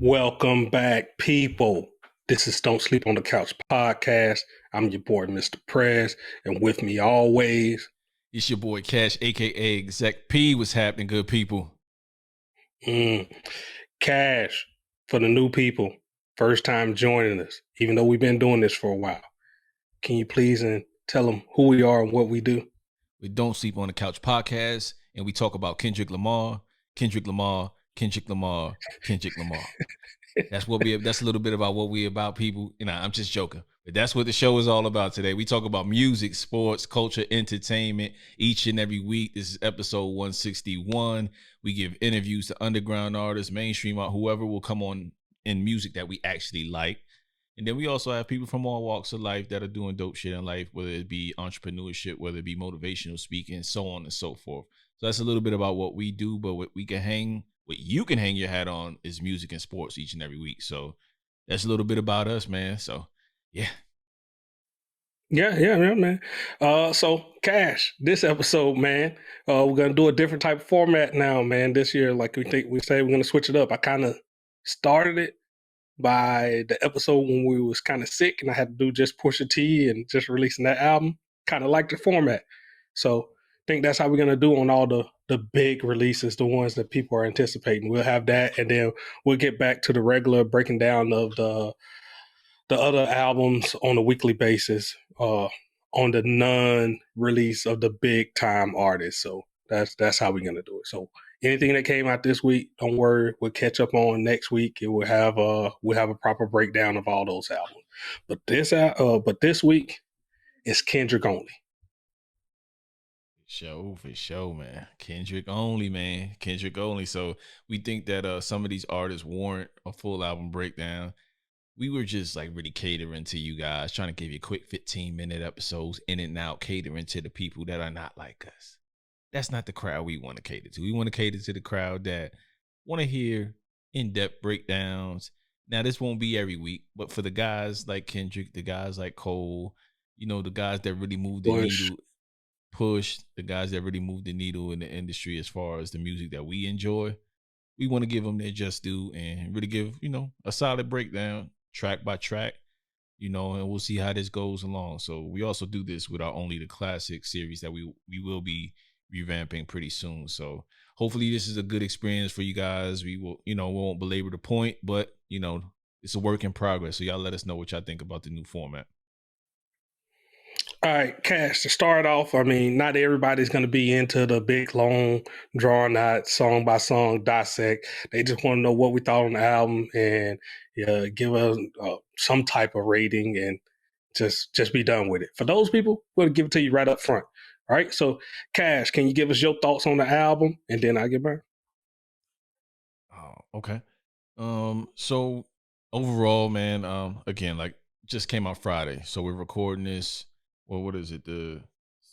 Welcome back, people. This is Don't Sleep on the Couch podcast. I'm your boy, Mr. Prez, and with me always, It's your boy Cash, aka Exec P. What's happening, good people? mm, Cash for the new people. First time joining us, even though we've been doing this for a while. Can you please and tell them who we are and what we do? We Don't Sleep on the Couch podcast, and we talk about Kendrick Lamar, Kendrick Lamar, Kendrick Lamar, Kendrick Lamar. That's a little bit about what we about, people. I'm just joking. But that's what the show is all about today. We talk about music, sports, culture, entertainment each and every week. This is episode 161. We give interviews to underground artists, mainstream art, whoever will come on in music that we actually like. And then we also have people from all walks of life that are doing dope shit in life, whether it be entrepreneurship, whether it be motivational speaking, so on and so forth. So that's a little bit about what we do, but what you can hang your hat on is music and sports each and every week. So that's a little bit about us, man. So yeah. Yeah, man. So Cash, this episode, man, we're gonna do a different type of format now, man. This year, like we say we're gonna switch it up. I kind of started it by the episode when we was kind of sick and I had to do just Pusha T and just releasing that album. Kind of like the format. So I think that's how we're gonna do on all the big releases, the ones that people are anticipating. We'll have that, and then we'll get back to the regular breaking down of the other albums on a weekly basis, on the non-release of the big time artists. So that's how we're gonna do it. So anything that came out this week, don't worry, we'll catch up on next week. It will have we'll have a proper breakdown of all those albums. But this week is Kendrick only. For sure, man. Kendrick only, man. Kendrick only. So we think that some of these artists warrant a full album breakdown. We were just like really catering to you guys, trying to give you quick 15-minute episodes in and out, catering to the people that are not like us. That's not the crowd we want to cater to. We want to cater to the crowd that want to hear in-depth breakdowns. Now, this won't be every week, but for the guys like Kendrick, the guys like Cole, the guys that really move the needle, the guys that really move the needle in the industry as far as the music that we enjoy, we want to give them their just due and really give, a solid breakdown track by track, and we'll see how this goes along. So we also do this with our Only the Classic series that we will be revamping pretty soon. So hopefully this is a good experience for you guys. We will, we won't belabor the point, but it's a work in progress. So y'all let us know what y'all think about the new format. All right, Cash, to start off, I mean, not everybody's going to be into the big, long, drawn out, song by song dissect. They just want to know what we thought on the album and give us some type of rating and just be done with it. For those people, we'll give it to you right up front. All right, so Cash, can you give us your thoughts on the album and then I'll get mine? Oh, okay. So overall, man, again, like just came out Friday. So we're recording this. Well, what is it? The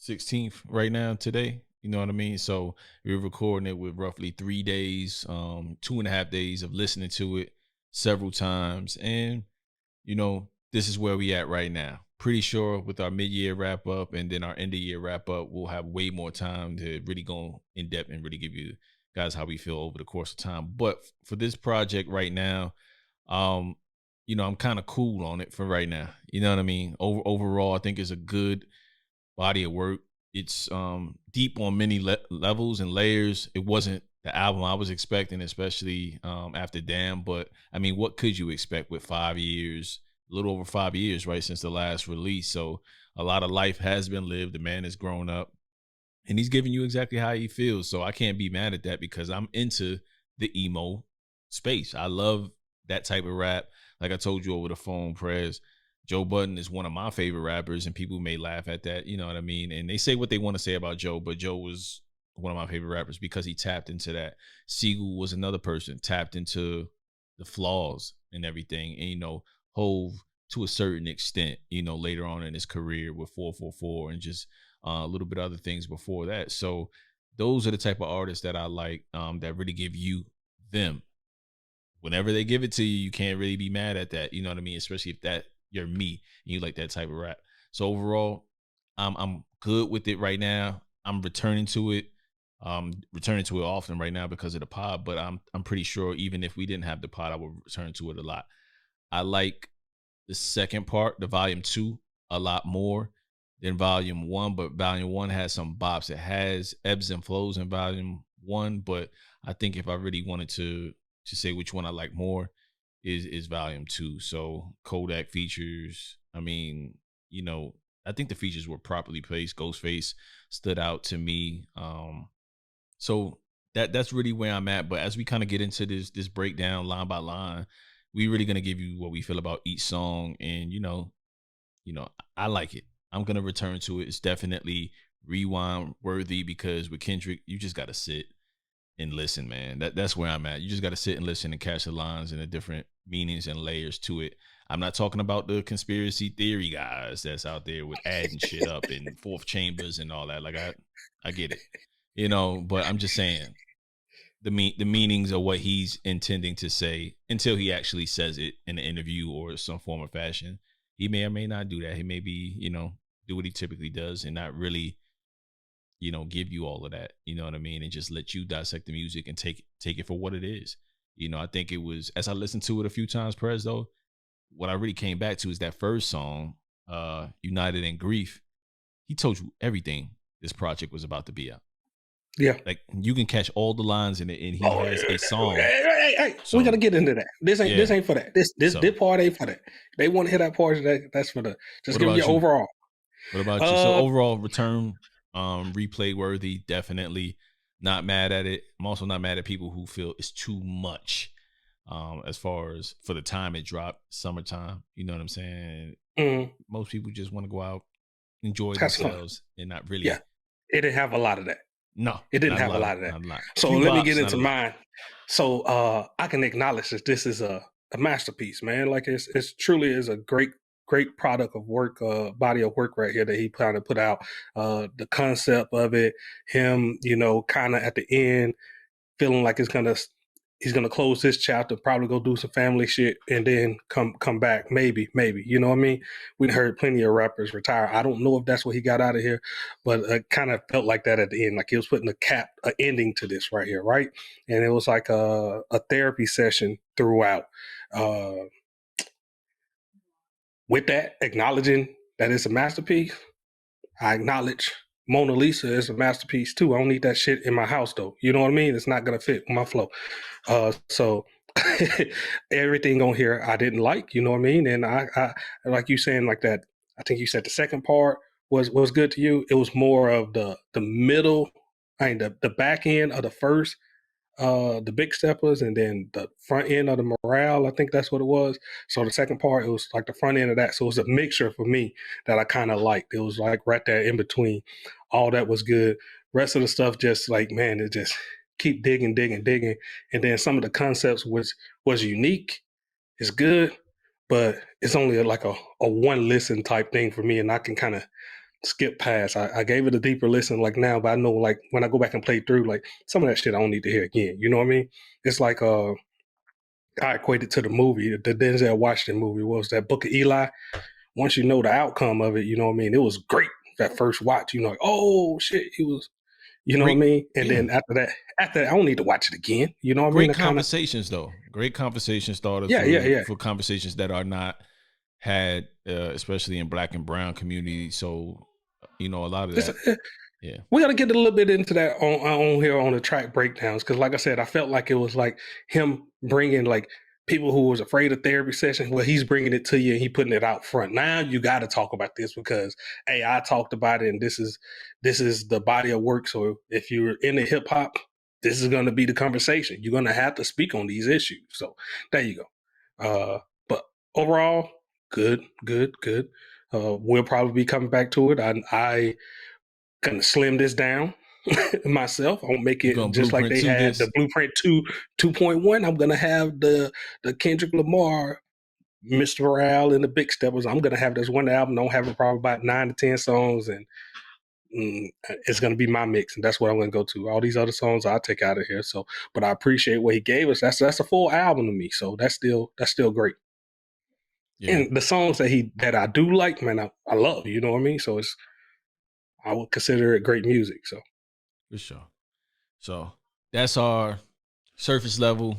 16th right now today. You know what I mean? So we're recording it with roughly 3 days, 2.5 days of listening to it several times. And, this is where we at right now. Pretty sure with our mid-year wrap up and then our end of year wrap up, we'll have way more time to really go in depth and really give you guys how we feel over the course of time. But for this project right now, I'm kind of cool on it for right now. You know what I mean? Overall, I think it's a good body of work. It's deep on many levels and layers. It wasn't the album I was expecting, especially after Damn. But I mean, what could you expect with 5 years, a little over 5 years, right, since the last release? So a lot of life has been lived. The man has grown up and he's giving you exactly how he feels. So I can't be mad at that because I'm into the emo space. I love that type of rap. Like I told you over the phone, Prez, Joe Budden is one of my favorite rappers, and people may laugh at that. You know what I mean? And they say what they want to say about Joe, but Joe was one of my favorite rappers because he tapped into that. Siegel was another person, tapped into the flaws and everything. And, Hove to a certain extent, later on in his career with 444 and just a little bit of other things before that. So those are the type of artists that I like, that really give you them. Whenever they give it to you, you can't really be mad at that. You know what I mean? Especially if that you're me and you like that type of rap. So overall, I'm good with it right now. I'm returning to it returning to it often right now because of the pod, but I'm pretty sure even if we didn't have the pod, I would return to it a lot. I like the second part, the volume 2, a lot more than volume 1, but volume 1 has some bops. It has ebbs and flows in volume 1, but I think if I really wanted to say which one I like more is volume 2. So Kodak features, I mean, you know, I think the features were properly placed. Ghostface stood out to me. So that's really where I'm at. But as we kind of get into this breakdown line by line, we really gonna give you what we feel about each song, and I like it. I'm gonna return to it. It's definitely rewind worthy because with Kendrick, you just gotta sit and listen, man. That's where I'm at. You just gotta sit and listen and catch the lines and the different meanings and layers to it. I'm not talking about the conspiracy theory guys that's out there with adding shit up in fourth chambers and all that. Like I get it, but I'm just saying the meanings of what he's intending to say until he actually says it in an interview or some form of fashion. He may or may not do that. He may be, do what he typically does and not really, give you all of that. You know what I mean? And just let you dissect the music and take it for what it is. I think it was, as I listened to it a few times, Prez, though, what I really came back to is that first song, United in Grief. He told you everything this project was about to be out. Yeah. Like you can catch all the lines in it, and he has a song. Hey. So, we gotta get into that. This ain't for that. This part ain't for that. They want to hear that part. That's for the just give you overall. What about you? So overall return, replay worthy, definitely. Not mad at it. I'm also not mad at people who feel it's too much. As far as for the time it dropped, summertime. You know what I'm saying? Mm. Most people just want to go out, enjoy themselves, and not really. Yeah, it didn't have a lot of that. No, it didn't have a lot of that. So let me get into mine. So I can acknowledge that this is a masterpiece, man. Like it's truly is a great product of work, body of work right here that he kind of put out. The concept of it, him, kind of at the end feeling like he's gonna close this chapter, probably go do some family shit, and then come back. Maybe, you know what I mean? We heard plenty of rappers retire. I don't know if that's what he got out of here, but it kind of felt like that at the end, like he was putting a ending to this right here, right? And it was like a therapy session throughout. With that, acknowledging that it's a masterpiece, I acknowledge Mona Lisa is a masterpiece too. I don't need that shit in my house though. You know what I mean? It's not gonna fit my flow. So everything on here I didn't like. You know what I mean? And I like you saying like that. I think you said the second part was good to you. It was more of the middle, the back end of the first, the big steppers, and then the front end of the morale. I think that's what it was. So the second part, it was like the front end of that. So it was a mixture for me that I kind of liked. It was like right there in between. All that was good. Rest of the stuff, just like, man, it just keep digging. And then some of the concepts was unique. It's good, but it's only like a one listen type thing for me. And I can kind of skip past. I gave it a deeper listen like now, but I know like when I go back and play through, like some of that shit I don't need to hear again. You know what I mean? It's like I equate it to the movie, the Denzel Washington movie. What was that, Book of Eli? Once you know the outcome of it, you know what I mean? It was great that first watch. You know, like, oh shit, it was. You know great, what I mean? And then after that, I don't need to watch it again. You know what I mean? Great conversations though. Great conversation starters for conversations that are not had, especially in Black and Brown community. So, a lot of that. Yeah, we got to get a little bit into that on here on the track breakdowns, because like I said, I felt like it was like him bringing like people who was afraid of therapy sessions. Well, he's bringing it to you and he putting it out front. Now you got to talk about this because hey, I talked about it and this is the body of work. So if you're into hip hop, this is going to be the conversation. You're going to have to speak on these issues. So there you go. But overall, good. We'll probably be coming back to it. I gonna slim this down myself. I'll make it just like they had the Blueprint 2.1. I'm gonna have the Kendrick Lamar, Mr. Morale, and the Big Steppers. I'm gonna have this one album. Don't have it probably about 9 to 10 songs, and it's gonna be my mix, and that's what I'm gonna go to. All these other songs I'll take out of here. So, but I appreciate what he gave us. That's a full album to me. So that's still great. Yeah. And the songs that I do like, man, I love. You know what I mean? So I would consider it great music. So for sure. So that's our surface level.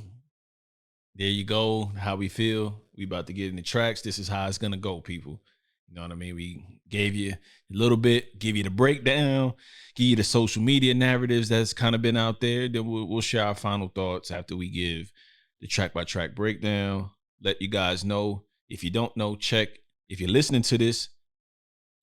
There you go. How we feel. We about to get in the tracks. This is how it's gonna go, people. You know what I mean? We gave you a little bit, give you the breakdown, give you the social media narratives that's kind of been out there. Then we'll share our final thoughts after we give the track by track breakdown. Let you guys know. If you don't know, check. If you're listening to this,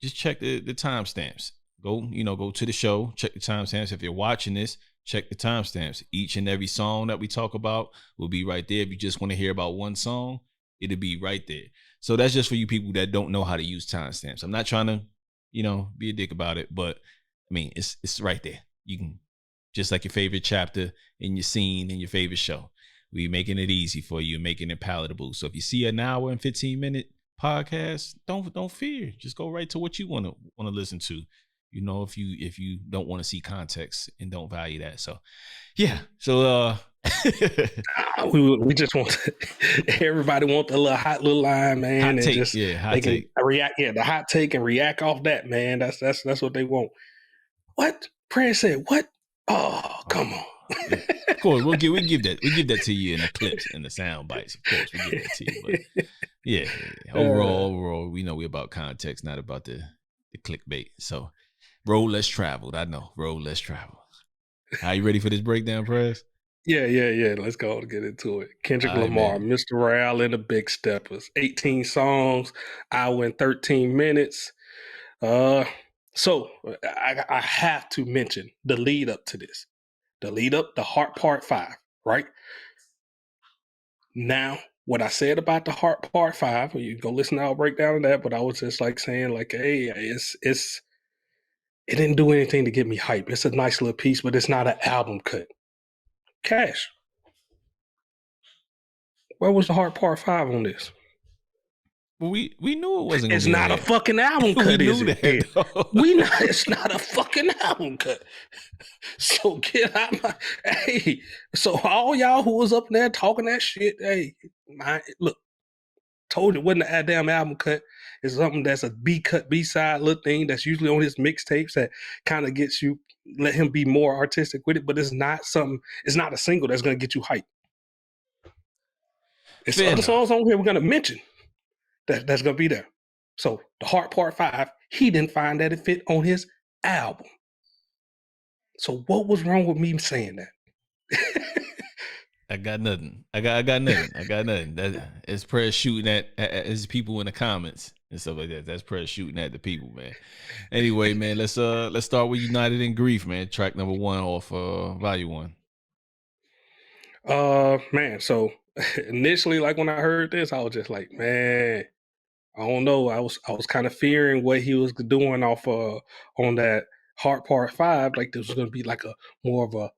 just check the timestamps. Go to the show, check the timestamps. If you're watching this, check the timestamps. Each and every song that we talk about will be right there. If you just want to hear about one song, it'll be right there. So that's just for you people that don't know how to use timestamps. I'm not trying to, be a dick about it, but I mean, it's right there. You can, just like your favorite chapter in your scene in your favorite show. We making it easy for you, making it palatable. So if you see an hour and 15-minute podcast, don't fear. Just go right to what you want to listen to. If you don't want to see context and don't value that. So yeah. So we just want everybody want the little hot little line, man. Hot and take. just Hot take. React, the hot take and react off that, man. That's what they want. What? Prez said what? Oh, come on. Yeah. Of course, we give that to you in the clips and the sound bites. Of course, we give that to you. But yeah. Overall, we know we're about context, not about the clickbait. So roll less traveled. I know. Roll less traveled. Are you ready for this breakdown, Prez? Yeah. Let's go and get into it. Kendrick Lamar, man. Mr. Royale and the Big Steppers. 18 songs, hour and 13 minutes. So I have to mention the lead up to this. The lead up, the Heart Part 5, right? Now, what I said about the Heart Part 5, you can go listen to our breakdown of that, but I was just like saying, like, hey, it didn't do anything to get me hype. It's a nice little piece, but it's not an album cut. Kash, where was the Heart Part 5 on this? Well, we knew it wasn't. It's not a fucking album cut, is it? It's not a fucking album cut. So get out my. Hey, so all y'all who was up there talking that shit, hey, look, told you it wasn't a damn album cut. It's something that's a B-cut, B-side little thing that's usually on his mixtapes that kind of gets you, let him be more artistic with it, but it's not a single that's going to get you hyped. It's other songs on here we're going to mention that's going to be there. So the Heart Part 5, he didn't find that it fit on his album. So what was wrong with me saying that? I got nothing. I got nothing. It's Prez shooting at his people in the comments and stuff like that. That's Prez shooting at the people, man. Anyway, man, let's start with United in Grief, man. Track number 1 off Volume 1. Man, so initially, like when I heard this, I was just like, man, I don't know. I was kind of fearing what he was doing off on that Heart Part 5. Like this was going to be like a more of a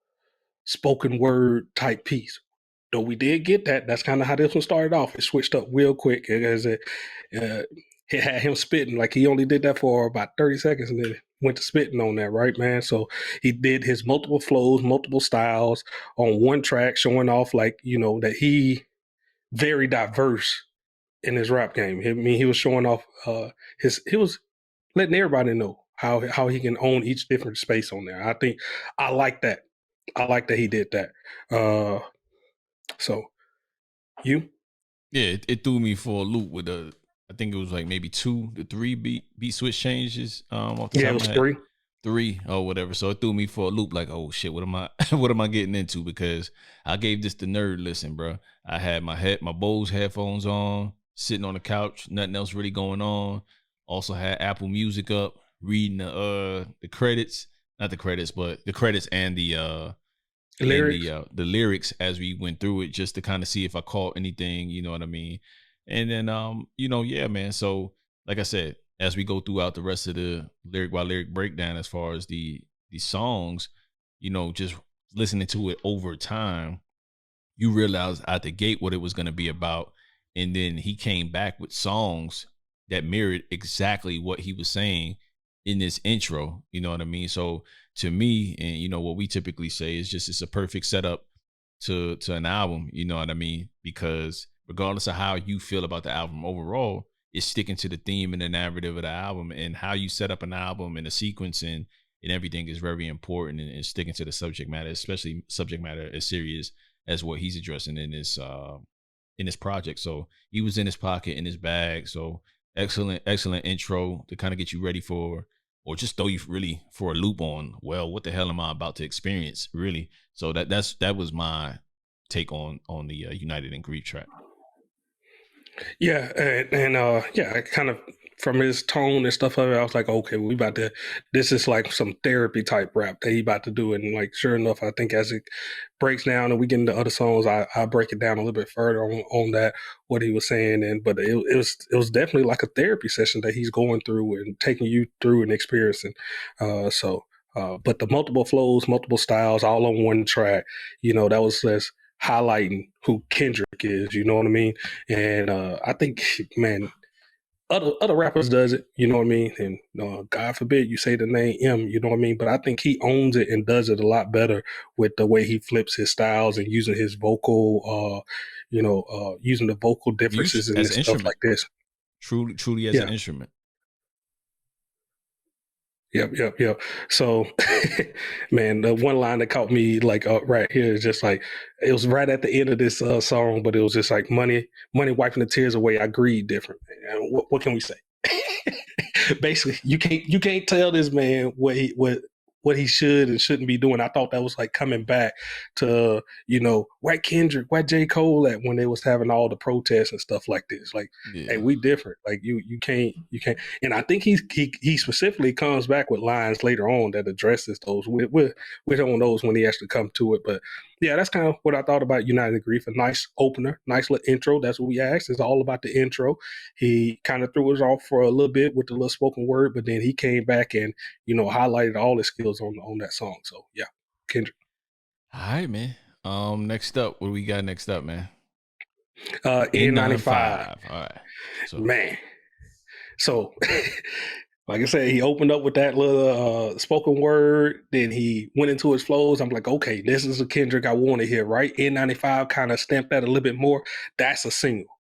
spoken word type piece. Though we did get that. That's kind of how this one started off. It switched up real quick as it had him spitting. Like he only did that for about 30 seconds and then went to spitting on that, right, man? So he did his multiple flows, multiple styles on one track, showing off like, that he very diverse in his rap game. I mean, he was showing off he was letting everybody know how he can own each different space on there. I like that. I like that he did that. So you? Yeah, it threw me for a loop with I think it was like maybe 2 to 3 beat switch changes. Off the top it was 3. 3 or whatever. So it threw me for a loop like, oh shit, what am I getting into? Because I gave this the nerd listen, bro. I had my Bose headphones on, sitting on the couch, nothing else really going on. Also had Apple Music up, reading the credits, not the credits, but the credits and the lyrics as we went through it, just to kind of see if I caught anything, you know what I mean? And then yeah, man. So like I said, as we go throughout the rest of the lyric by lyric breakdown, as far as the songs, just listening to it over time, you realize out the gate what it was going to be about. And then he came back with songs that mirrored exactly what he was saying in this intro, you know what I mean? So to me, and what we typically say is just, it's a perfect setup to an album, you know what I mean? Because regardless of how you feel about the album overall, it's sticking to the theme and the narrative of the album, and how you set up an album and the sequence and and everything is very important, and sticking to the subject matter, especially subject matter as serious as what he's addressing in this project. So he was in his pocket, in his bag. So excellent intro to kind of get you ready for, or just throw you really for a loop on, well, what the hell am I about to experience, really? So that was my take on the United in Grief track. Yeah, and yeah, I kind of from his tone and stuff of it, I was like, okay, we about to. This is like some therapy type rap that he about to do, and like sure enough, I think as it breaks down and we get into other songs, I break it down a little bit further on that what he was saying, and but it was definitely like a therapy session that he's going through and taking you through and experiencing. So. But the multiple flows, multiple styles, all on one track, that was just highlighting who Kendrick is. You know what I mean? And I think, man, other rappers does it. You know what I mean? And God forbid you say the name M. You know what I mean? But I think he owns it and does it a lot better with the way he flips his styles and using his vocal. Using the vocal Use differences and as an stuff instrument, like this. truly as an Yeah. instrument. Yep. So, man, the one line that caught me like right here is just like it was right at the end of this song, but it was just like money wiping the tears away. I grieve different. And what can we say? Basically, you can't tell this man what he should and shouldn't be doing. I thought that was like coming back to where Kendrick, where J. Cole at when they was having all the protests and stuff like this. Like, hey, Yeah. we different. Like you can't. And I think he specifically comes back with lines later on that addresses those. We're on those when he actually come to it. But yeah, that's kind of what I thought about United Grief. A nice opener, nice little intro. That's what we asked. It's all about the intro. He kind of threw us off for a little bit with the little spoken word, but then he came back and highlighted all his skills on that song. So yeah, Kendrick. All right, man. Next up, what do we got next up, man? N95, N95. All right. So man. So like I said, he opened up with that little spoken word. Then he went into his flows. I'm like, okay, this is a Kendrick I want to hear, right? N95 kind of stamped that a little bit more. That's a single.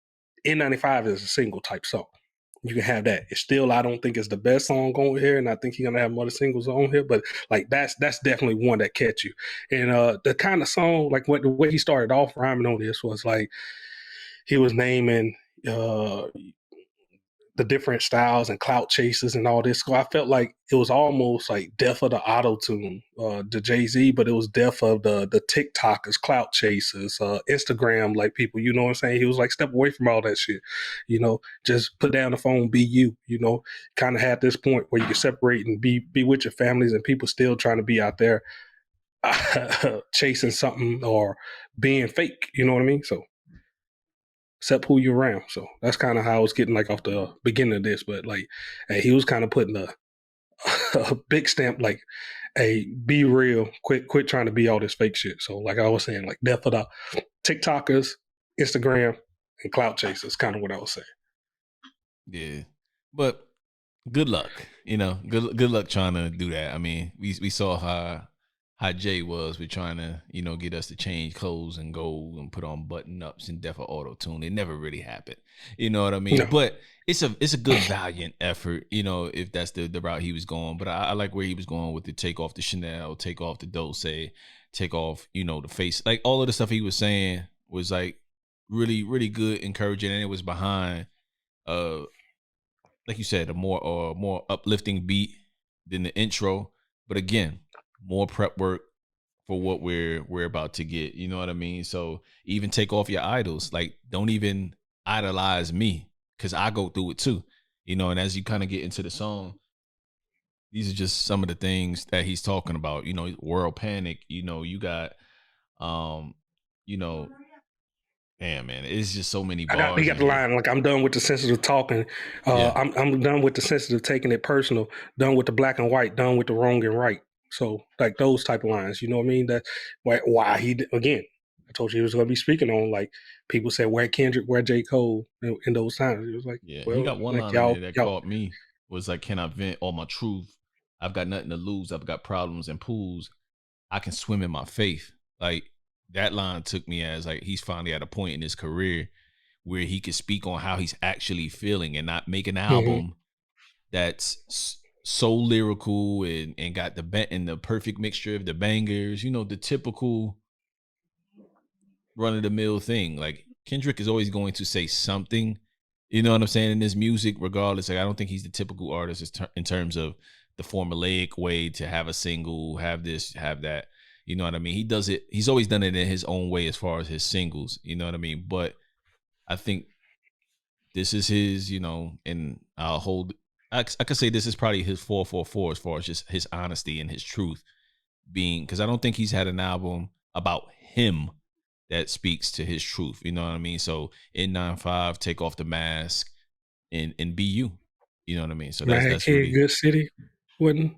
N95 is a single type song. You can have that. It's still, I don't think it's the best song on here, and I think he's gonna have other singles on here. But like that's definitely one that catch you. And the kind of song, like the way he started off rhyming on this was like he was naming uh, the different styles and clout chases and all this. So I felt like it was almost like death of the auto tune, the Jay-Z, but it was death of the TikTokers, clout chasers, Instagram like people. You know what I'm saying? He was like, step away from all that shit. Just put down the phone, be you. Kind of had this point where you can separate and be with your families, and people still trying to be out there chasing something or being fake. You know what I mean? So except who you're around. So that's kind of how I was getting like off the beginning of this. But like, hey, he was kind of putting a big stamp like, hey, be real, quit trying to be all this fake shit. So like I was saying, like death of the TikTokers, Instagram, and clout chasers, kind of what I was saying. yeah. But good luck. Good luck trying to do that. I mean, we saw how Jay was with trying to, get us to change clothes and go and put on button ups and deaf auto tune. It never really happened. You know what I mean? No. But it's a good valiant effort, if that's the route he was going. But I like where he was going with the take off the Chanel, take off the Dose, take off, the face. Like all of the stuff he was saying was like really, really good, encouraging, and it was behind like you said, a more uplifting beat than the intro. But again, more prep work for what we're about to get. You know what I mean? So even take off your idols. Like don't even idolize me because I go through it too. And as you kind of get into the song, these are just some of the things that he's talking about. World panic. You got you know, damn man, it's just so many He bars got in the here. line like I'm done with the sensitive talking. Yeah. I'm done with the sensitive taking it personal. Done with the black and white. Done with the wrong and right. So like those type of lines, you know what I mean? That why he again. I told you he was going to be speaking on like people said where Kendrick, where J. Cole in those times. He was like, Yeah, he well, got one like line in there that y'all. caught me was like, "Can I vent all my truth? I've got nothing to lose. I've got problems and pools. I can swim in my faith." Like that line took me as like he's finally at a point in his career where he can speak on how he's actually feeling and not make an Mhm. album that's so lyrical and got and the perfect mixture of the bangers, the typical run of the mill thing. Like Kendrick is always going to say something, you know what I'm saying, in his music, regardless. Like I don't think he's the typical artist in terms of the formulaic way to have a single, have this, have that. You know what I mean? He does it. He's always done it in his own way as far as his singles. You know what I mean? But I think this is his, and I'll hold. I could say this is probably his 444 as far as just his honesty and his truth being, because I don't think he's had an album about him that speaks to his truth. You know what I mean? So in 9-5, Take Off the Mask, and Be You. You know what I mean? So that's really Good City, wouldn't.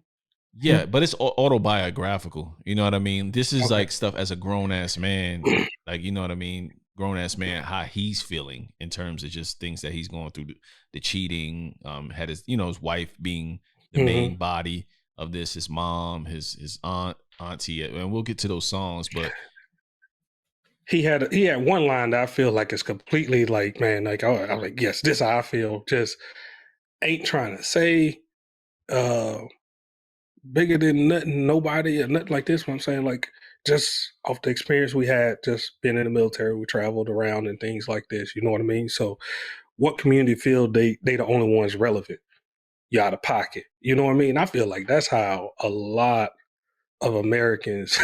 Yeah, but it's autobiographical. You know what I mean? This is like stuff as a grown ass man, like, you know what I mean? Grown ass man, how he's feeling in terms of just things that he's going through, the cheating, had his, his wife being the main body of this, his mom, his auntie, and we'll get to those songs, but he had one line that I feel like is completely like, man, like I'm like, yes, this is how I feel. Just ain't trying to say bigger than nothing, nobody, or nothing like this. What I'm saying, like, just off the experience we had, just being in the military, we traveled around and things like this. You know what I mean? So, what community feel they the only ones relevant? You out of pocket. You know what I mean? I feel like that's how a lot of Americans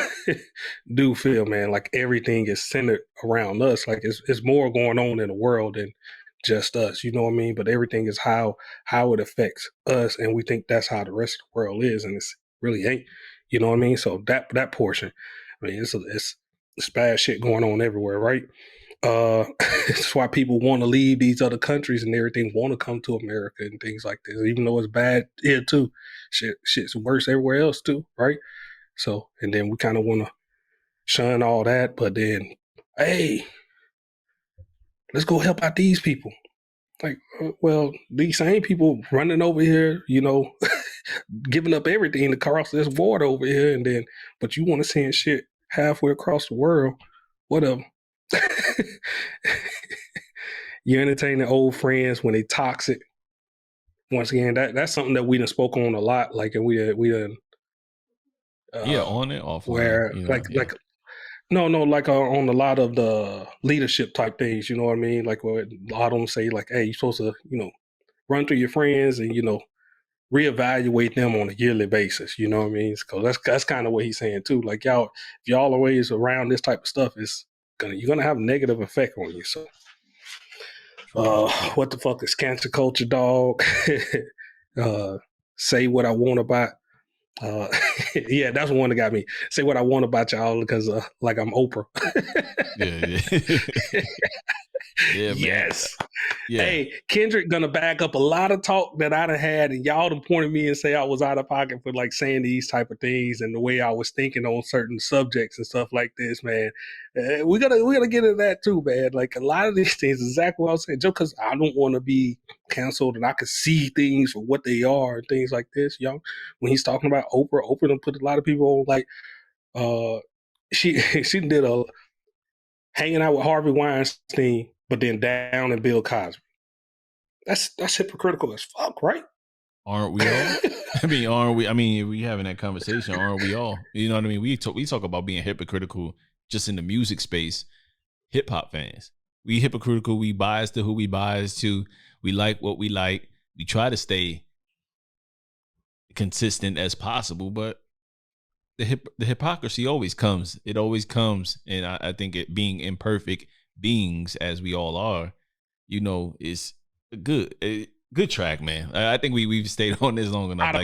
do feel, man. Like everything is centered around us. Like it's more going on in the world than just us. You know what I mean? But everything is how it affects us, and we think that's how the rest of the world is, and it's really ain't. You know what I mean? So that portion, I mean, it's bad shit going on everywhere, right? It's why people want to leave these other countries and everything, want to come to America and things like this, even though it's bad here too. Shit's worse everywhere else too, right? So, and then we kind of want to shun all that, but then, hey, let's go help out these people. Like, well, these same people running over here, giving up everything to cross this border over here, and then, but you want to send shit halfway across the world, whatever. You entertaining old friends when they toxic. Once again, that's something that we done spoke on a lot. Like, and we done on it, offline, where like no, like on a lot of the leadership type things, you know what I mean? Like what a lot of them say, like, hey, you're supposed to, run through your friends and reevaluate them on a yearly basis. You know what I mean? Because that's kind of what he's saying too. Like if y'all always around this type of stuff, you're gonna have a negative effect on you. So, what the fuck is cancer culture, dog? Say what I want about. Yeah, that's one that got me. Say what I want about y'all because like I'm Oprah. Yeah. Yeah, man. Yes. Yeah. Hey, Kendrick gonna back up a lot of talk that I done had, and y'all done pointed me and say I was out of pocket for like saying these type of things and the way I was thinking on certain subjects and stuff like this, man. We gotta get into that too, man. Like a lot of these things, exactly what I was saying, just because I don't want to be canceled and I can see things for what they are and things like this. When he's talking about Oprah done put a lot of people on like she did a hanging out with Harvey Weinstein, but then down in Bill Cosby. That's hypocritical as fuck, right? Aren't we all? I mean, aren't we? I mean, we having that conversation, aren't we all? You know what I mean? We talk about being hypocritical just in the music space. Hip hop fans, we hypocritical. We bias to who we bias to. We like what we like. We try to stay consistent as possible, but the hypocrisy always comes. It always comes, and I think it being imperfect beings as we all are, is a good track, man. I think we've stayed on this long enough.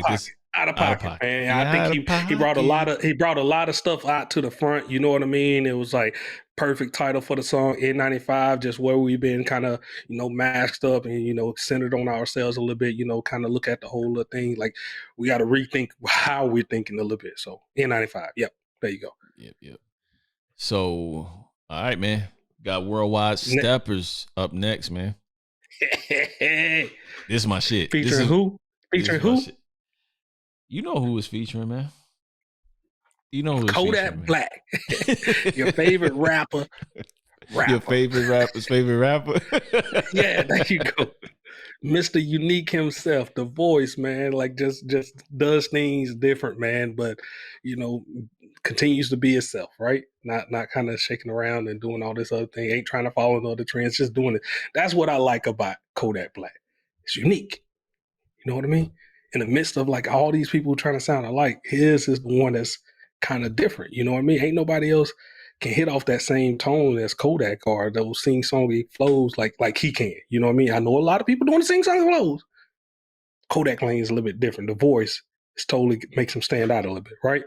Out of pocket, man. I think he brought a lot of stuff out to the front. You know what I mean? It was like perfect title for the song N95, just where we've been kind of masked up and centered on ourselves a little bit. Kind of look at the whole thing. Like we got to rethink how we're thinking a little bit. So N95, yep, there you go. Yep. So all right, man. Got Worldwide Steppers up next, man. This is my shit. Featuring who? Featuring who? You know who is featuring, man. You know who is Kodak featuring, Black. Your favorite rapper. Your favorite rapper's favorite rapper. Yeah, there you go. Mr. Unique himself, the voice, man, like just does things different, man, but you know, continues to be itself, right? Not kind of shaking around and doing all this other thing, ain't trying to follow no other trends, just doing it. That's what I like about Kodak Black. It's unique. You know what I mean? In the midst of like all these people trying to sound alike, his is the one that's kind of different. You know what I mean? Ain't nobody else can hit off that same tone as Kodak or those sing songy flows like he can. You know what I mean? I know a lot of people doing the sing songy flows. Kodak Lane is a little bit different. The voice is totally makes him stand out a little bit, right?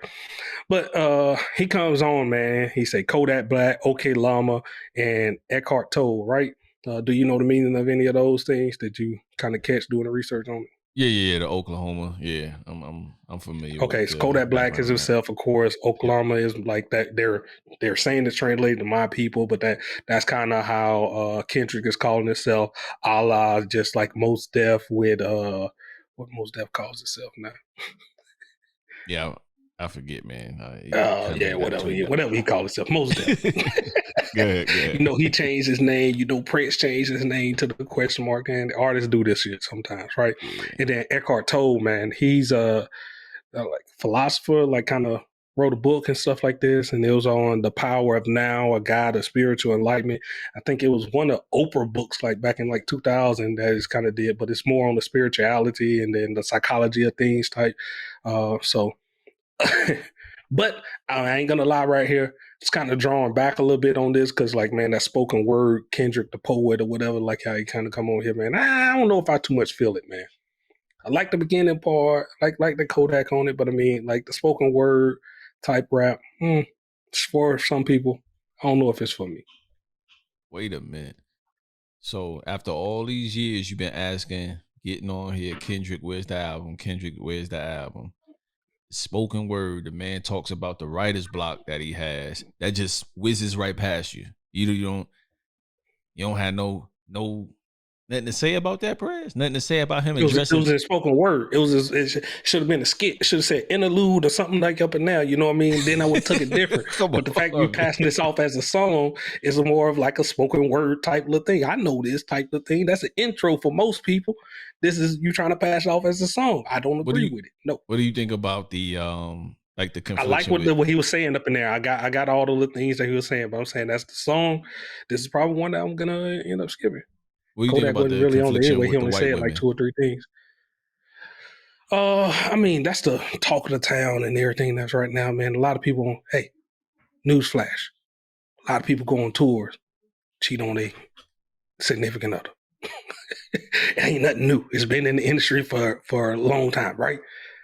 But he comes on, man. He say Kodak Black, OK Llama, and Eckhart Tolle, right? Do you know the meaning of any of those things? Did you kind of catch doing the research on it? Yeah, the Oklahoma. Yeah, I'm familiar with Okay, so the Kodak Black is background on that. himself, of course. Yep. Oklahoma is like that. They're saying it's translated to my people, but that's kind of how Kendrick is calling himself, a la just like Most Def with what Most Def calls itself now. Yeah, I forget, man. You kind of Yeah, got whatever, between that. whatever he calls himself, Most Def. Good, good. You know, he changed his name. You know, Prince changed his name to the question mark. And artists do this shit sometimes, right? Yeah. And then Eckhart Tolle, man, he's like philosopher, like kind of wrote a book and stuff like this, and it was on the power of now, a guide of spiritual enlightenment. I think it was one of Oprah books, like back in like 2000, that is kind of did, but it's more on the spirituality and then the psychology of things type. So, but I ain't gonna lie right here. It's kind of drawing back a little bit on this because, like, man, that spoken word, Kendrick the poet or whatever, like how he kind of come on here, man. I don't know if I too much feel it, man. I like the beginning part, like the Kodak on it, but I mean, like the spoken word type rap, it's for some people. I don't know if it's for me. Wait a minute. So after all these years, you've been asking, getting on here, Kendrick, where's the album? Kendrick, where's the album? Spoken word, the man talks about the writer's block that he has. That just whizzes right past you. You don't have no nothing to say about that, Prez. Nothing to say about him It addressing. was in spoken word. It should have been a skit. It should have said interlude or something like up and now. You know what I mean? Then I would have took it different. Come But the fact we on, man. passing this off as a song is more of like a spoken word type of thing. I know this type of thing. That's an intro for most people. This is you trying to pass it off as a song. I don't What do agree you with it. No. what do you think about the like the I like confliction with what he was saying up in there. I got all the little things that he was saying, but I'm saying that's the song. This is probably one that I'm gonna end up skipping. what do you think Kodak about wasn't the really on it confliction anyway. He with the only white said like women? two or three things. I mean, that's the talk of the town and everything that's right now, man. A lot of people, hey, newsflash. A lot of people go on tours, cheat on a significant other. It ain't nothing new. It's been in the industry for a long time, right?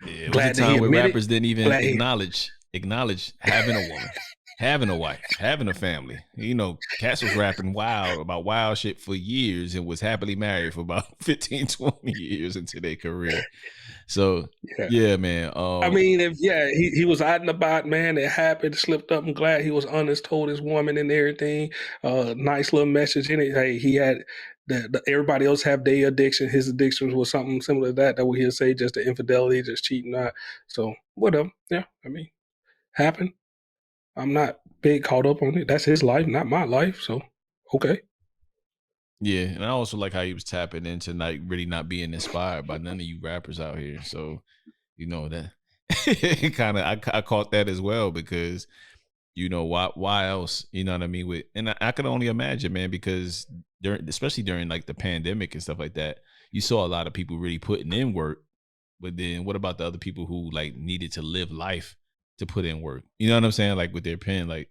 Yeah, it was a Glad that he time where admitted. rappers didn't even Glad he acknowledge having a woman, having a wife, having a family. Cass was rapping wild about wild shit for years and was happily married for about 15, 20 years into their career. So yeah. yeah, man. I mean, if he was out and about, man. It happened, slipped up. I'm glad he was honest, told his woman and everything. Nice little message in it. Hey, he had everybody else have their addiction. His addiction was something similar to that. That what he'll say, just the infidelity, just cheating, not. So whatever. Yeah, I mean, happened. I'm not big caught up on it. That's his life, not my life. So okay. Yeah, and I also like how he was tapping into like really not being inspired by none of you rappers out here. So that kind of I caught that as well because why else, you know what I mean, with and I could only imagine, man, because especially during like the pandemic and stuff like that, you saw a lot of people really putting in work, but then what about the other people who like needed to live life to put in work, you know what I'm saying, like with their pen, like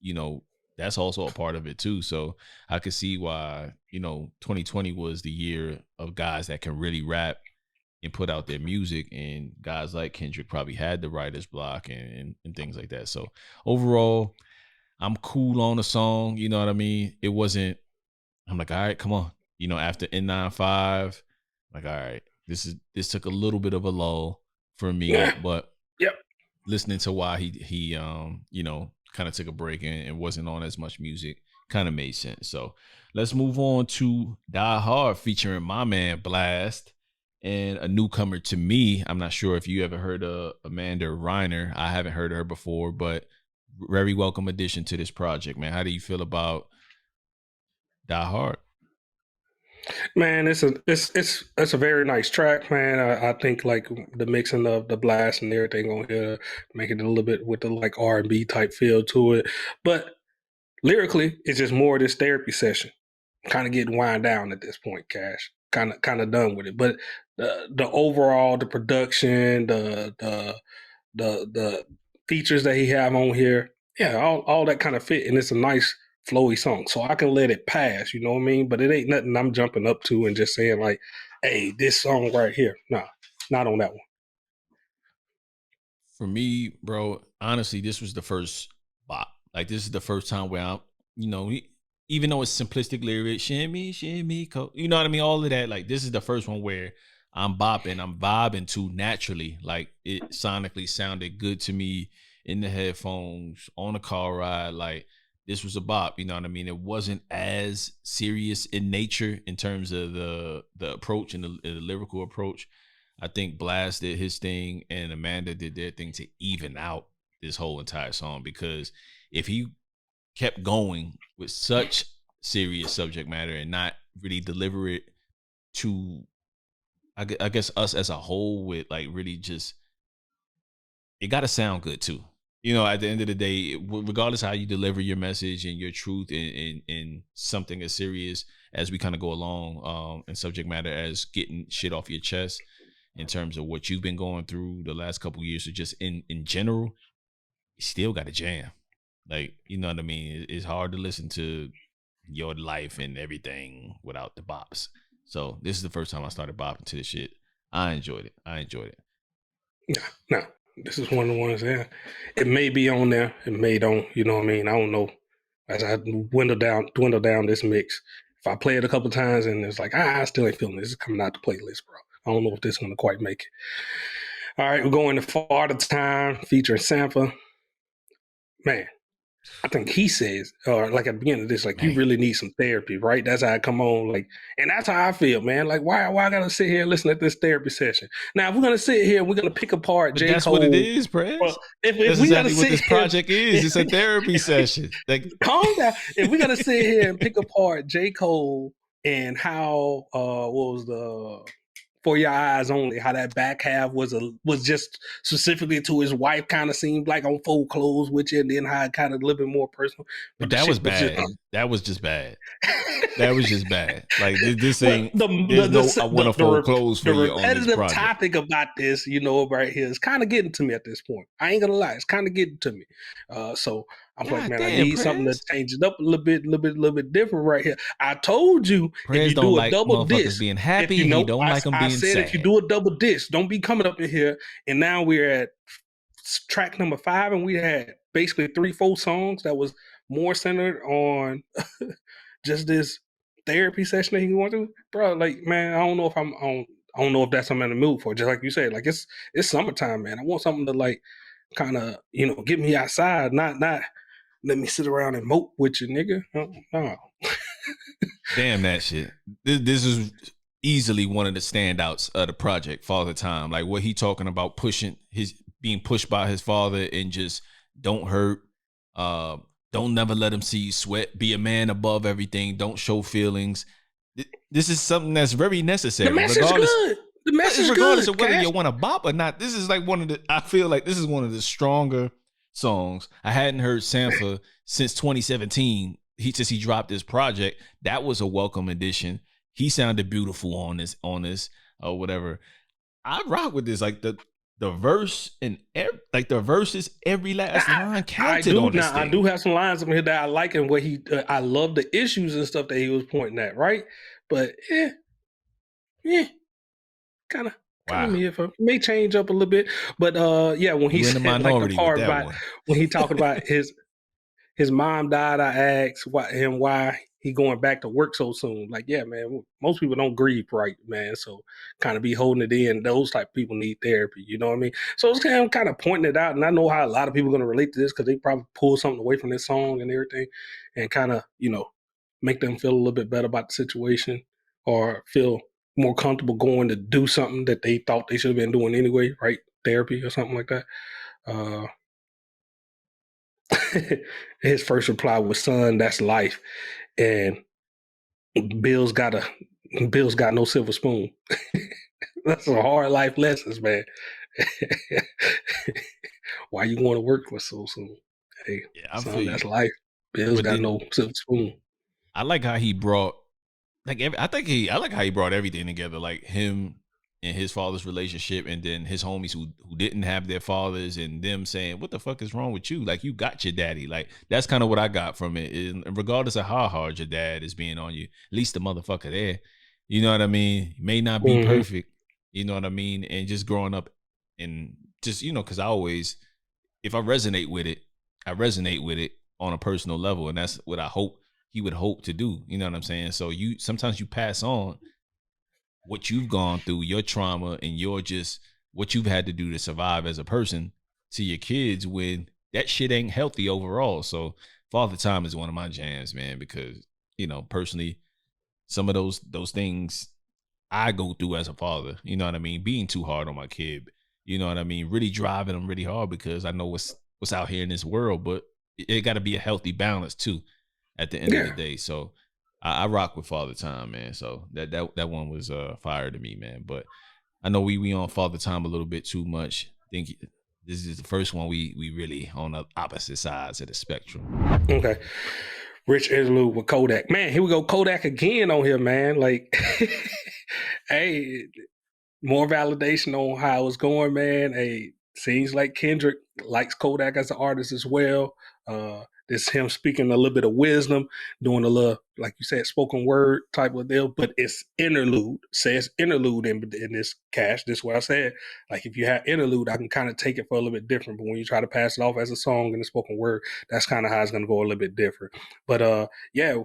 you know that's also a part of it too. So I could see why 2020 was the year of guys that can really rap and put out their music, and guys like Kendrick probably had the writer's block and things like that. So overall, I'm cool on the song. You know what I mean? It wasn't. I'm like, all right, come on. After N95, like, all right, this took a little bit of a lull for me, Yeah. but Yep. listening to why he kind of took a break and wasn't on as much music kind of made sense. So let's move on to Die Hard featuring my man Blast. And a newcomer to me, I'm not sure if you ever heard of Amanda Reiner. I haven't heard of her before, but very welcome addition to this project, man. How do you feel about Die Hard? Man, it's a very nice track, man. I think like the mixing of the blast and everything on here, make it a little bit with the like R&B type feel to it. But lyrically, it's just more of this therapy session. Kind of getting wind down at this point, Cash. Kind of done with it. But the overall, the production, the features that he have on here, yeah, all that kind of fit, and it's a nice flowy song. So I can let it pass, you know what I mean? But it ain't nothing I'm jumping up to and just saying like, hey, this song right here. Nah, not on that one. For me, bro, honestly, this was the first bop. Like this is the first time where I'm, even though it's simplistic lyrics, shimmy, shimmy, you know what I mean? All of that. Like this is the first one where I'm bopping, I'm vibing to naturally. Like it sonically sounded good to me in the headphones, on a car ride. Like this was a bop, you know what I mean? It wasn't as serious in nature in terms of the approach and the lyrical approach. I think Blast did his thing and Amanda did their thing to even out this whole entire song, because if he kept going with such serious subject matter and not really deliver it to, I guess, us as a whole, with like really just, it got to sound good too. At the end of the day, regardless how you deliver your message and your truth in something as serious as we kind of go along, and subject matter as getting shit off your chest in terms of what you've been going through the last couple of years, or just in general, you still got a jam. Like, you know what I mean? It's hard to listen to your life and everything without the bops. So this is the first time I started bopping to this shit. I enjoyed it. No, this is one of the ones. Yeah, it may be on there. It may don't. You know what I mean? I don't know. As I dwindle down this mix, if I play it a couple times and it's like, I still ain't feeling this. It's coming out the playlist, bro. I don't know if this one will quite make it. All right, we're going to Father Time featuring Sampha. Man, I think he says, or like at the beginning of this, like, you really need some therapy, right? That's how I come on, like, and that's how I feel, man. Like, why I gotta sit here and listen to this therapy session? Now, if we're gonna sit here, we're gonna pick apart But J. that's Cole. what it is, Prez. Well, if That's we gotta exactly what sit this here, project is. It's a therapy session. Like, calm down. If we're gonna sit here and pick apart J. Cole and how what was the For Your Eyes Only, how that back half was just specifically to his wife, kind of seemed like on full clothes with you, and then how it kind of a little bit more personal. but But the that was shit was just bad. That was just bad. That was just bad. Like this ain't. the, There's no. I want to the, fold clothes for the you on this repetitive project. topic about this, right here, is kind of getting to me at this point. I ain't gonna lie, it's kind of getting to me. So I'm like, man, I Damn, need something to Prez. change it up a little bit different right here. I told you, if Prez you don't do a like double motherfuckers disc, being if happy. you He know, don't like them I being said if you sad. do a double disc, don't be coming up in here. And now we're at track number 5, and we had basically 3-4 songs that was more centered on just this therapy session that he went through, bro. Like, man, I don't know if I'm on. I don't know if that's something in the mood for. Just like you said, like it's summertime, man. I want something to like kind of get me outside, not let me sit around and mope with you, nigga. No. Damn that shit. This is easily one of the standouts of the project, Father Time. Like what he talking about, being pushed by his father, and just don't hurt. Don't never let him see you sweat. Be a man above everything. Don't show feelings. This is something that's very necessary, The message good. The message regardless good. of whether Cash. you want to bop or not. This is like I feel like this is one of the stronger songs. I hadn't heard Sampha since 2017. Since he dropped this project, that was a welcome addition. He sounded beautiful on this or whatever. I rock with this. Like the verse and the verses, every last line counted on this thing. I do have some lines in here that I like, and where I love the issues and stuff that he was pointing at, right? But kind of me if it may change up a little bit. But yeah, when he said like the part about when he talking about his mom died, I asked why he going back to work so soon. Like, yeah, man, most people don't grieve right, man. So kind of be holding it in. Those type of people need therapy. You know what I mean? So it's kind of pointing it out. And I know how a lot of people are going to relate to this because they probably pull something away from this song and everything, and kind of, make them feel a little bit better about the situation, or feel more comfortable going to do something that they thought they should have been doing anyway, right? Therapy or something like that. His first reply was, "Son, that's life." And Bill's got a Bill's got no silver spoon. That's some hard life lessons, man. Why you going to work for so soon? Hey, Yeah, I feel son, you. that's life. Bill's But got then no silver spoon. I like how he brought I like how he brought everything together, like him and his father's relationship, and then his homies who didn't have their fathers, and them saying, "What the fuck is wrong with you? Like you got your daddy." Like that's kind of what I got from it. And regardless of how hard your dad is being on you, at least the motherfucker there. You know what I mean? May not be Mm-hmm. perfect. You know what I mean? And just growing up and just because I always, if I resonate with it, I resonate with it on a personal level, and that's what I hope he would hope to do. You know what I'm saying? So you sometimes you pass on what you've gone through, your trauma, and your just what you've had to do to survive as a person to your kids when that shit ain't healthy overall. So father time is one of my jams, man, because personally, some of those things I go through as a father, you know what I mean, being too hard on my kid, you know what I mean, really driving them really hard because I know what's out here in this world, but it got to be a healthy balance too at the end of the Yeah. day. So I rock with Father Time, man. So that one was fire to me, man. But I know we on Father Time a little bit too much. I think this is the first one we really on the opposite sides of the spectrum. Okay. Rich Interlude with Kodak. Man, here we go. Kodak again on here, man. Like, hey, more validation on how it's going, man. Hey, seems like Kendrick likes Kodak as an artist as well. This him speaking a little bit of wisdom, doing a little, like you said, spoken word type of deal, but it's interlude. Says interlude in this Cash. This is what I said. Like if you have interlude, I can kind of take it for a little bit different. But when you try to pass it off as a song in a spoken word, that's kind of how it's gonna go a little bit different. But yeah,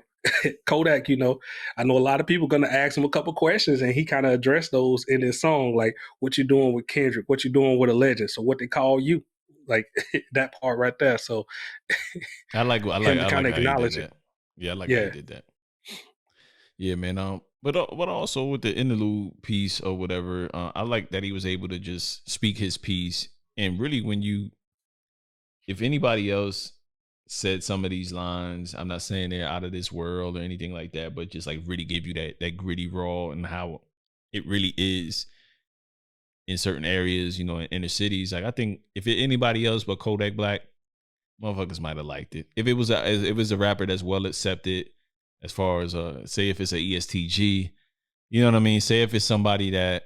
Kodak, I know a lot of people going to ask him a couple questions, and he kind of addressed those in his song, like what you doing with Kendrick, what you doing with a legend, so what they call you, like that part right there. So him to I kind like of how he did acknowledge it, that. Yeah, I like how he yeah, did that. Yeah, man. But also with the interlude piece or whatever, I like that he was able to just speak his piece. And really, if anybody else said some of these lines, I'm not saying they're out of this world or anything like that, but just like really give you that gritty raw and how it really is in certain areas, in inner cities. Like I think if anybody else but Kodak Black, motherfuckers might have liked it. If it was a rapper that's well accepted, as far as say if it's a ESTG, you know what I mean. Say if it's somebody that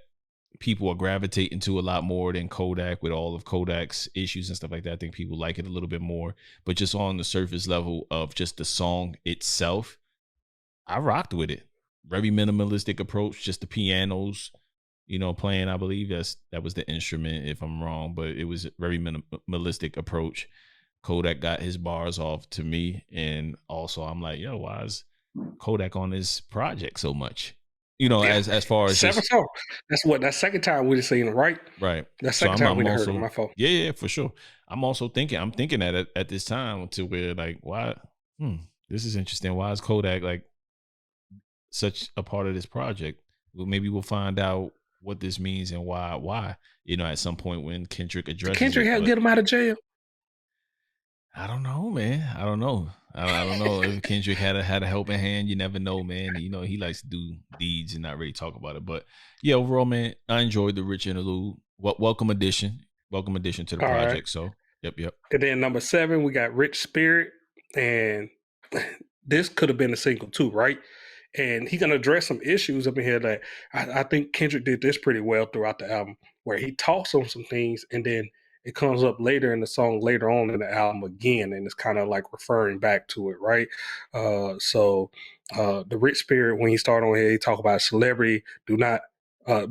people are gravitating to a lot more than Kodak with all of Kodak's issues and stuff like that. I think people like it a little bit more. But just on the surface level of just the song itself, I rocked with it. Very minimalistic approach, just the pianos, playing. I believe that was the instrument, if I'm wrong, but it was a very minimalistic approach. Kodak got his bars off to me, and also I'm like, yo, why is Kodak on this project so much? yeah. As far as Seven just songs. That's second time we just seen him, right? right. That's So second time we I'm done heard him. also My fault. yeah, for sure. I'm thinking that at this time to where like why this is interesting. Why is Kodak like such a part of this project? Well, maybe we'll find out what this means and why at some point when Kendrick Did addresses Kendrick it. help But get him out of jail? I don't know, man. I don't know. I don't know if Kendrick had a helping hand. You never know, man. He likes to do deeds and not really talk about it. But yeah, overall, man, I enjoyed the Rich Interlude. Welcome addition. Welcome addition to the All right. project. So yep. And then number 7, we got Rich Spirit, and this could have been a single too, right? And he gonna address some issues up in here that I think Kendrick did this pretty well throughout the album, where he talks on some things, and then it comes up later in the song, later on in the album again, and it's kind of like referring back to it, right? The Rich Spirit, when he started on here, he talk about celebrity. Do not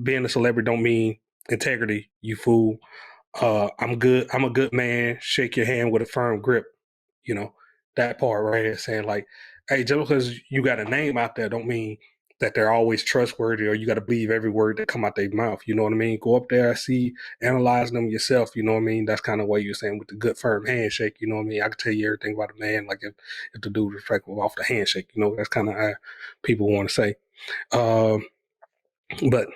being a celebrity don't mean integrity, you fool. I'm good. I'm a good man. Shake your hand with a firm grip. You know, that part right here saying like, hey, just because you got a name out there don't mean that they're always trustworthy or you got to believe every word that come out their mouth. You know what I mean? Go up there, see, analyze them yourself. You know what I mean? That's kind of what you're saying with the good firm handshake. You know what I mean? I can tell you everything about a man. Like if the dude respectful off the handshake, that's kind of how people want to say. Um, but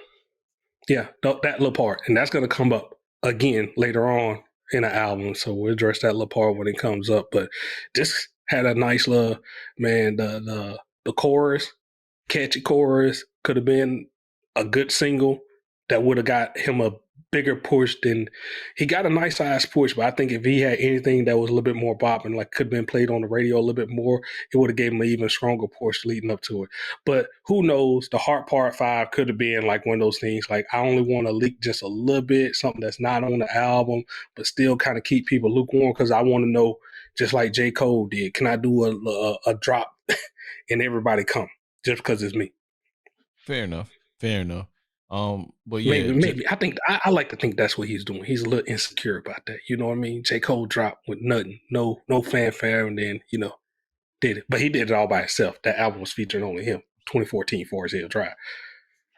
yeah, that little part, and that's going to come up again later on in the album. So we'll address that little part when it comes up. But this had a nice little man. The chorus. catchy chorus, could have been a good single that would have got him a bigger push than he got a nice size push. But I think if he had anything that was a little bit more bopping, like could have been played on the radio a little bit more, it would have gave him an even stronger push leading up to it. But who knows? The Heart Part 5 could have been like one of those things like I only want to leak just a little bit, something that's not on the album, but still kind of keep people lukewarm because I want to know, just like J. Cole did, can I do a drop and everybody come just because it's me? Fair enough. Fair enough. But yeah, maybe I think I like to think that's what he's doing. He's a little insecure about that. You know what I mean? J. Cole dropped with nothing, no fanfare, and then did it. But he did it all by himself. That album was featuring only him. 2014 Forest Hill Drive.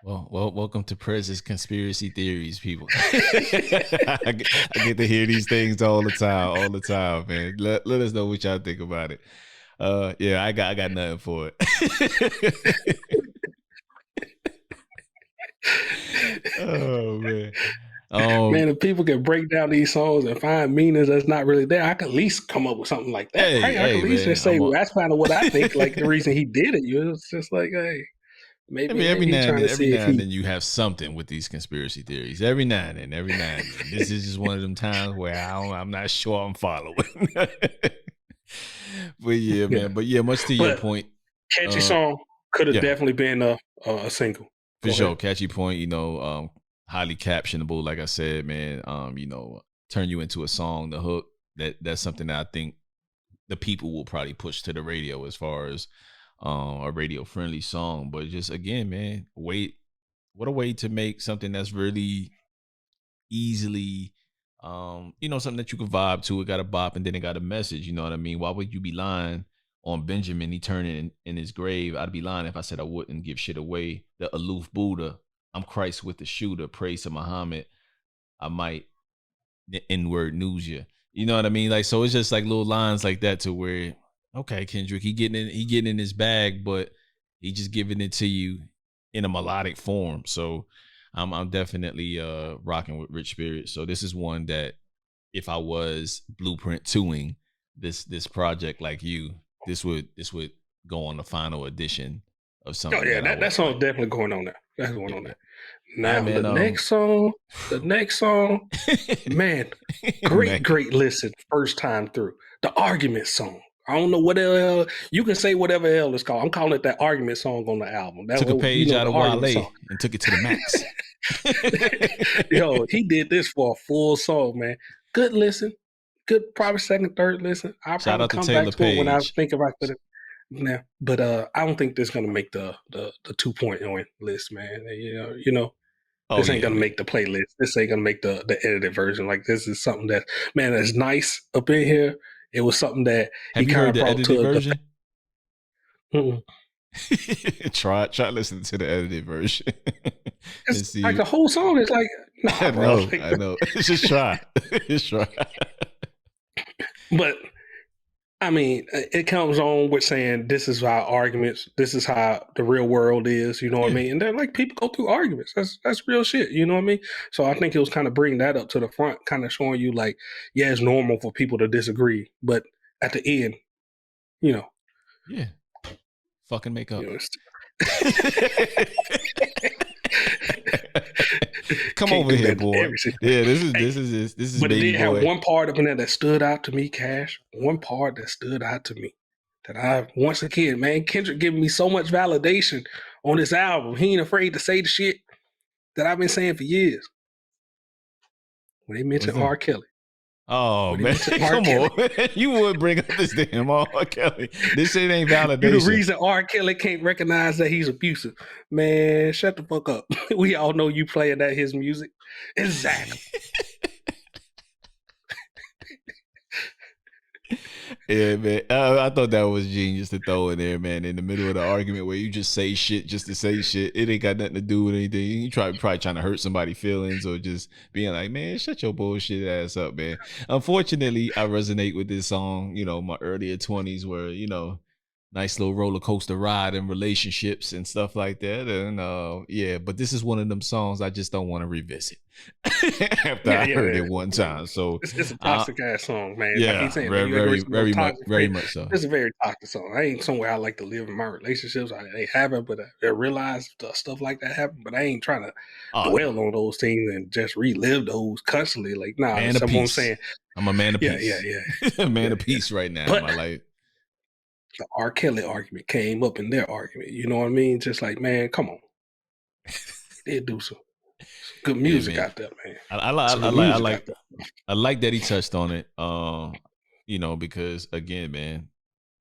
Well, welcome to Prez's conspiracy theories, people. I get to hear these things all the time, man. Let us know what y'all think about it. Yeah, I got nothing for it. Oh man. Man, if people can break down these songs and find meanings that's not really there, I could at least come up with something like that. Right? I could at least just say, well, that's kind of what I think. Like the reason he did it, it's just like, hey, maybe every now and then you have something with these conspiracy theories. Every now and then. This is just one of them times where I'm not sure I'm following. But yeah, man. But yeah, much to your point, catchy song could have definitely been a single. For sure, catchy point. Highly captionable, like I said, man. Turn you into a song. The hook. That's something that I think the people will probably push to the radio as far as a radio friendly song. But just again, man, what a way to make something that's really easily, something that you can vibe to. It got a bop and then it got a message. You know what I mean? Why would you be lying on Benjamin? He turned in his grave. I'd be lying if I said I wouldn't give shit away. The aloof Buddha. I'm Christ with the shooter. Praise to Muhammad. I might N-word news you. You know what I mean? Like, so it's just like little lines like that to where, okay, Kendrick, he getting in his bag, but he just giving it to you in a melodic form. So I'm definitely rocking with Rich Spirit. So this is one that if I was Blueprint 2ing this project like you, this would go on the final edition of something. Oh yeah, that song's definitely going on there. That's going on there. Now man, the next song, man, great listen first time through. The Argument song. I don't know what else. You can say whatever else it's called. I'm calling it that Argument song on the album. That took a page out of Wale and took it to the max. Yo, he did this for a full song, man. Good listen. Good, probably second, third listen. I'll probably come back to it when I think about it. Yeah, but I don't think this is gonna make the 2.0 list, man. This ain't gonna make the playlist. This ain't gonna make the edited version. Like this is something that, man, that's nice up in here. It was something that he kind of brought to the version. Try listening to the edited version. It's like the whole song is like, nah, bro. I know. Just try. But I mean, it comes on with saying this is how arguments, this is how the real world is, you know what I mean? And they're like, people go through arguments. That's real shit, you know what I mean? So I think it was kind of bringing that up to the front, kind of showing you like, yeah, it's normal for people to disagree. But at the end, yeah, fucking make up. Come over here, boy. Yeah, this is. But it did have one part of it that stood out to me, Cash. One part that stood out to me. That I once again, man, Kendrick giving me so much validation on this album. He ain't afraid to say the shit that I've been saying for years. When they mention R. Kelly. Oh man, come on! You would bring up this damn R. Kelly. This shit ain't validation. You're the reason R. Kelly can't recognize that he's abusive. Man, shut the fuck up. We all know you playing that his music. Exactly. Yeah, man. I thought that was genius to throw in there, man. In the middle of the argument where you just say shit just to say shit. It ain't got nothing to do with anything. You probably trying to hurt somebody's feelings or just being like, man, shut your bullshit ass up, man. Unfortunately, I resonate with this song, my earlier 20s where, nice little roller coaster ride in relationships and stuff like that. And yeah, but this is one of them songs I just don't want to revisit after Yeah, I yeah, heard yeah. it one time. So It's a uh toxic ass song, man. Like he's yeah, saying, like very, you agree very, some of those very much, toxic very friends. much so. It's a very toxic song. I ain't somewhere I like to live in my relationships. I ain't haven't, but I realize stuff like that happen. But I ain't trying to Oh dwell no. on those things and just relive those constantly. Like, nah, Man that's of what I'm peace. saying. I'm a man of Yeah, yeah, peace. yeah, Man yeah, of yeah. peace right now in But my life. the R. Kelly argument came up in their argument. You know what I mean? Just like, man, come on. They did do some good Yeah, music man. out there, man. I, I, Some I good like I music out like there. I like that he touched on it. Because again, man,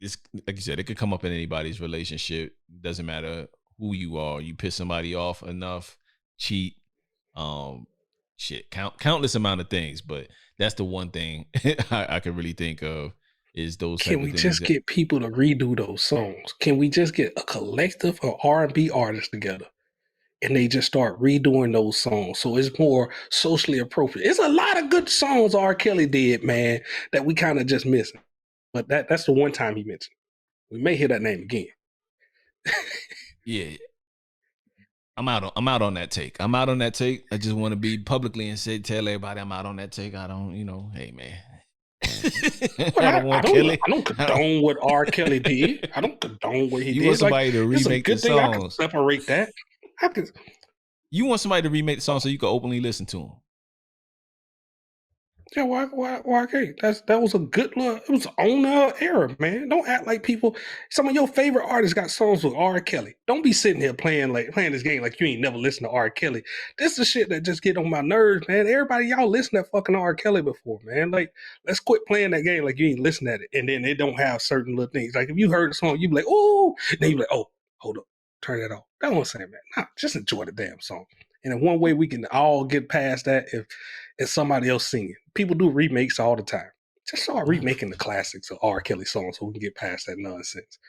it's like you said, it could come up in anybody's relationship. Doesn't matter who you are. You piss somebody off enough, cheat, um, countless amount of things. But that's the one thing I can really think of is those Can type of we things just that get people to redo those songs? Can we just get a collective of R&B artists together and they just start redoing those songs so it's more socially appropriate? It's a lot of good songs R. Kelly did, man, that we kind of just missing. But that's the one time he mentioned. We may hear that name again. yeah. I'm out on that take. I'm out on that take. I just want to be publicly and tell everybody I'm out on that take. I don't, hey man. Well, I don't I want don't Kelly. I don't condone what R. Kelly did. I don't condone what he You want did. Like somebody to it's a remake the good thing I could songs. separate that. I could. You want somebody to remake the song so you can openly listen to them. Yeah, why can't? That was a good look. It was on era, man. Don't act like people. Some of your favorite artists got songs with R. Kelly. Don't be sitting here playing this game like you ain't never listened to R. Kelly. This is the shit that just get on my nerves, man. Everybody, y'all listen to fucking R. Kelly before, man. Like, let's quit playing that game like you ain't listened at it. And then they don't have certain little things. Like if you heard a song, you be like, oh, then you be like, oh, hold up, turn that off. That's what I'm saying, man. Nah, just enjoy the damn song. And in one way we can all get past that if it's somebody else singing. People do remakes all the time. Just start remaking the classics of R. Kelly songs so we can get past that nonsense.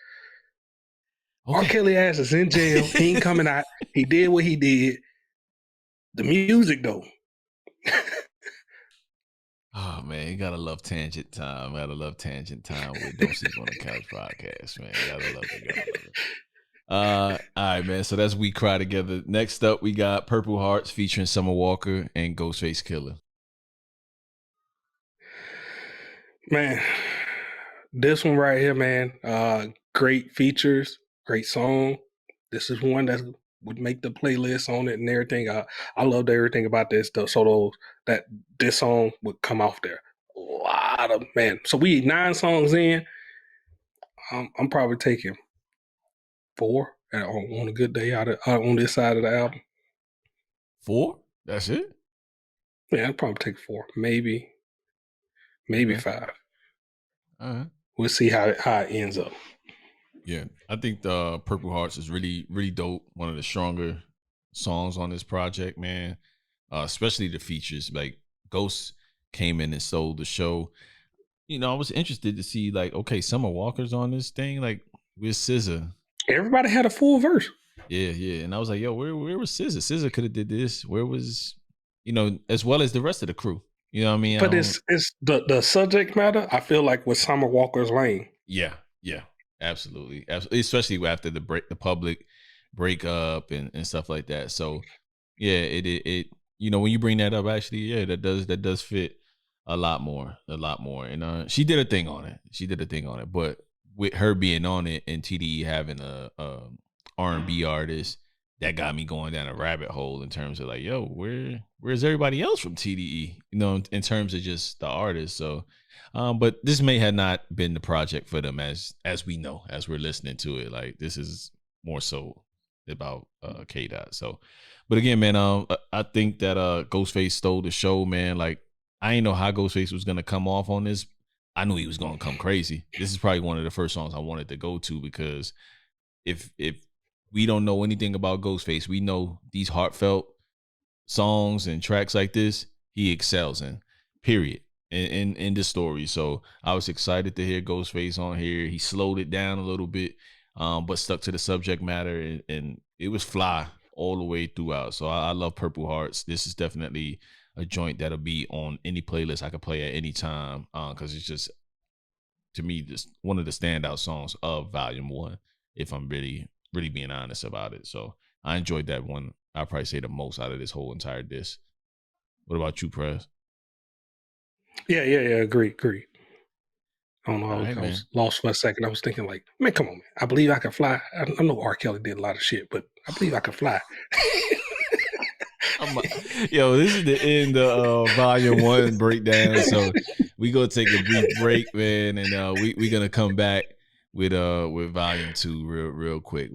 R. Okay. Kelly ass is in jail. He ain't coming out. He did what he did. The music though. Oh man, you gotta love tangent time. Gotta love tangent time with Don't Sleep on the Couch podcast, man. Gotta love it. Gotta love it. All right, man. So that's We Cry Together. Next up, we got Purple Hearts featuring Summer Walker and Ghostface Killer. Man, this one right here, man. Great features, great song. This is one that would make the playlist on it and everything. I loved everything about this. That this song would come off there. A lot of man. So we 9 songs in. I'm probably taking 4 on a good day on this side of the album. 4? That's it? Yeah, I'd probably take 4, maybe okay. 5. All right. We'll see how it ends up. Yeah, I think the Purple Hearts is really, really dope. One of the stronger songs on this project, man. Especially the features. Like Ghost came in and sold the show. I was interested to see like, okay, Summer Walker's on this thing, like with SZA. Everybody had a full verse. Yeah, and I was like, yo, where was SZA? SZA could have did this. Where was, as well as the rest of the crew. You know what I mean? But it's the subject matter. I feel like with Summer Walker's lane. Yeah, absolutely, especially after the public breakup and stuff like that. So yeah, it when you bring that up, actually, yeah, that does fit a lot more, and she did a thing on it. But with her being on it and TDE having a R&B artist, that got me going down a rabbit hole in terms of like, yo, where's everybody else from TDE? In terms of just the artist. So, but this may have not been the project for them as we know, as we're listening to it. Like this is more so about K Dot. So, but again, man, I think that Ghostface stole the show, man. Like I didn't know how Ghostface was gonna come off on this. I knew he was gonna come crazy. This is probably one of the first songs I wanted to go to because if we don't know anything about Ghostface, we know these heartfelt songs and tracks like this, he excels in, period, in the story. So I was excited to hear Ghostface on here. He slowed it down a little bit, but stuck to the subject matter, and it was fly all the way throughout. So I love Purple Hearts. This is definitely a joint that'll be on any playlist I could play at any time because it's just to me just one of the standout songs of Volume 1, if I'm really being honest about it. So I enjoyed that one. I'd probably say the most out of this whole entire disc. What about you, Prez? Yeah. Agree. I don't know. All right, I was man. lost for a second. I was thinking like, man, come on, man. I believe I can fly. I know R. Kelly did a lot of shit, but I believe I can fly. Yo, this is the end of Volume 1 breakdown. So we gonna take a brief break, man, and we gonna come back with Volume 2 real quick.